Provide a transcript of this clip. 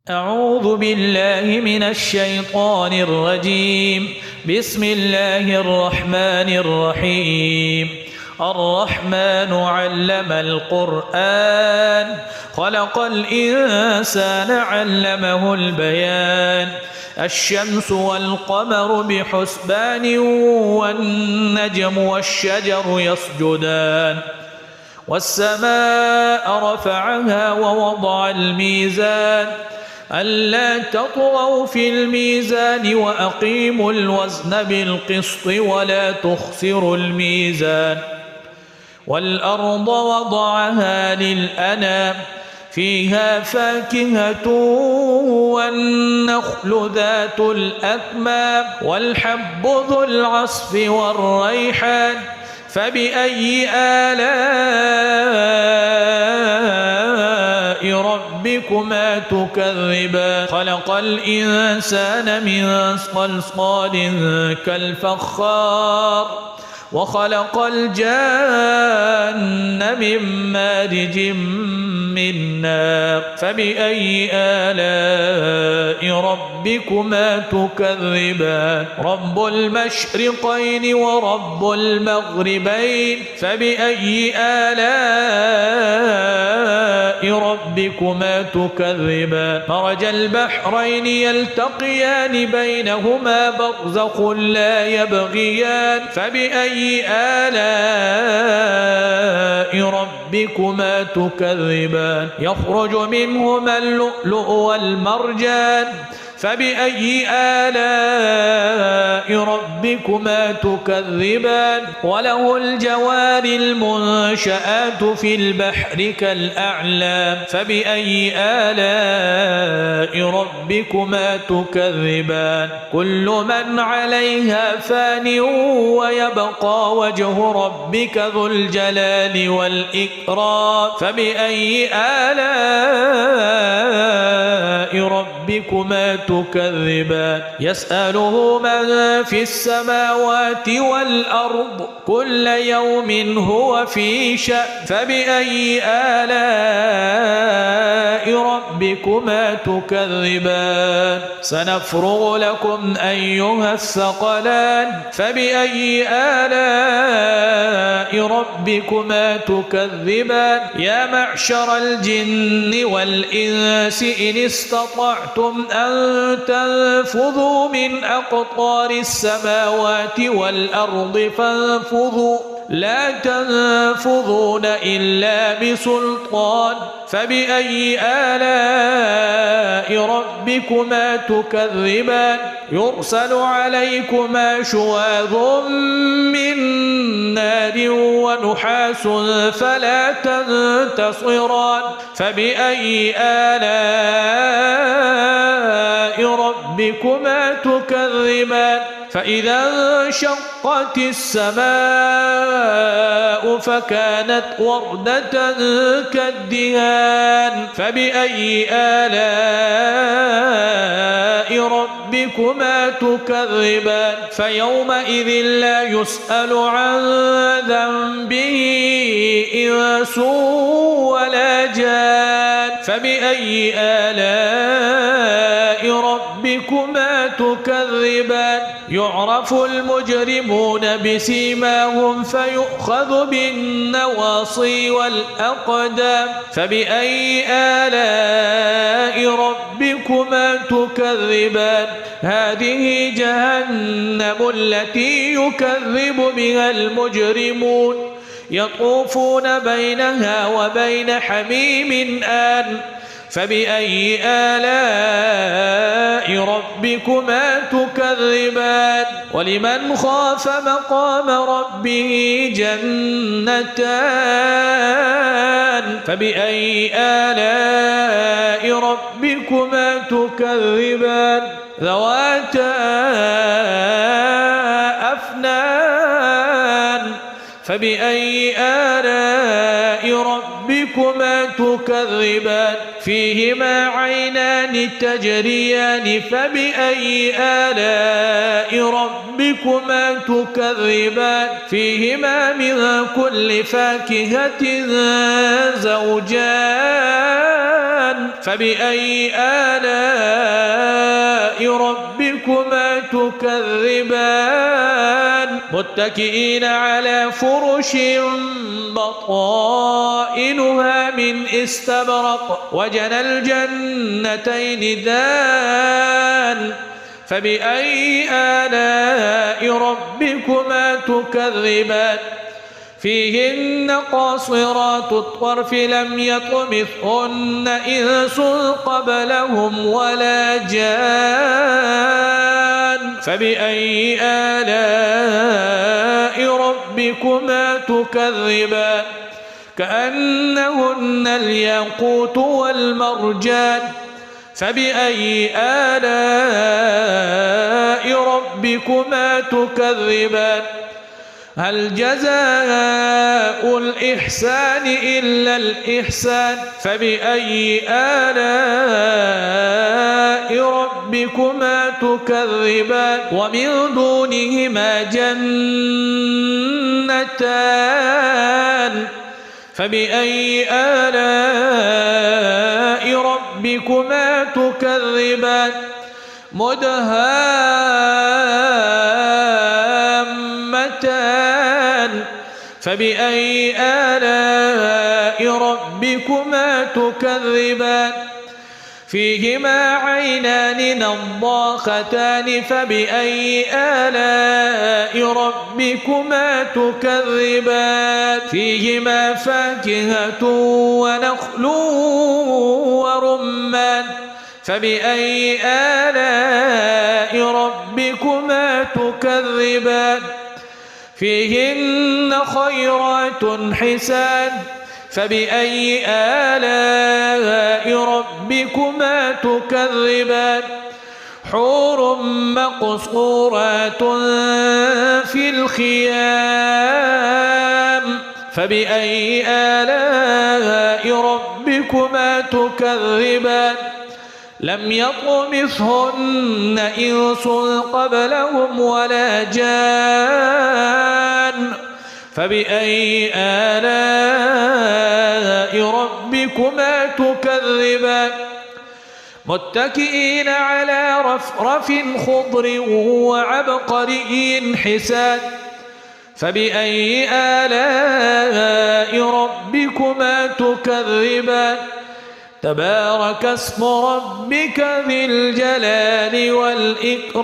أعوذ بالله من الشيطان الرجيم. بسم الله الرحمن الرحيم. الرحمن علم القرآن خلق الإنسان علمه البيان. الشمس والقمر بحسبان والنجم والشجر يسجدان. والسماء رفعها ووضع الميزان ألا تطغوا في الميزان وأقيموا الوزن بالقسط ولا تخسروا الميزان. والأرض وضعها للأنام فيها فاكهة والنخل ذات الأكمام والحب ذو العصف والريحان فبأي آلاء ربكما تكذبان. خلق الإنسان من صلصال كالفخار وخلق الجان من مارج من نار فبأي آلاء ربكما تكذبان. رب المشرقين ورب المغربين فبأي آلاء ربكما تكذبان. مرج البحرين يلتقيان بينهما برزخ لا يبغيان فبأي آلاء ربكما تكذبان. يخرج منهما اللؤلؤ والمرجان فبأي آلاء ربكما تكذبان. وله الجوار المنشآت في البحر كالأعلام فبأي آلاء ربكما تكذبان. كل من عليها فان ويبقى وجه ربك ذو الجلال والإكرام فبأي آلاء ربكما تكذبان. يسأله من في السماوات والأرض كل يوم هو في شأن فبأي آلاء ربكما تكذبان. سنفرغ لكم أيها الثقلان فبأي آلاء ربكما تكذبان. يا معشر الجن والإنس إن استطعتم أن تنفذوا من أقطار السماوات والأرض فانفذوا لا تنفذون إلا بسلطان فبأي آلاء ربكما تكذبان. يرسل عليكما شواظ من نار ونحاس فلا تنتصران فبأي آلاء ربكما تكذبان. فإذا انشقت السماء فكانت وردة كالدهان فبأي آلاء ربكما تكذبان. فيومئذ لا يسأل عن ذنبه إنس ولا جان فبأي آلاء ربكما تكذبان. يعرف المجرمون بسيماهم فيؤخذ بالنواصي والأقدام فبأي آلاء ربكما تكذبان. هذه جهنم التي يكذب بها المجرمون يطوفون بينها وبين حميم آن فبأي آلاء ربكما تكذبان. ولمن خاف مقام ربه جنتان فبأي آلاء ربكما تكذبان. ذواتا أفنان فبأي آلاء ربكما تكذبان. فيهما عينان تجريان فبأي آلاء ربكما تكذبان. فيهما من كل فاكهة زوجان فبأي آلاء تكذبان متكئين على فرش بطائنها من استبرق وجنى الجنتين دان فبأي آلاء ربكما تكذبان فيهن قاصرات الطرف لم يطمثهن إنس قبلهم ولا جان فبأي آلاء ربكما تكذبان كأنهن الياقوت والمرجان فبأي آلاء ربكما تكذبان هل جزاء الإحسان إلا الإحسان فبأي آلاء ربكما تكذبان ومن دونهما جنتان فبأي آلاء ربكما تكذبان مدهامتان فبأي آلاء ربكما تكذبان فيهما عينان نضاختان فبأي آلاء ربكما تكذبان فيهما فاكهة ونخل ورمان فبأي آلاء ربكما تكذبان فيهن خيرات حسان فبأي آلاء ربكما تكذبان حور مقصورات في الخيام فبأي آلاء ربكما تكذبان لم يطمثهن إنس قبلهم ولا جان فبأي آلاء ربكما تكذبان متكئين على رفرف خضر وعبقري حسان فبأي آلاء ربكما تكذبان تبارك اسم ربك ذي الجلال والإكرام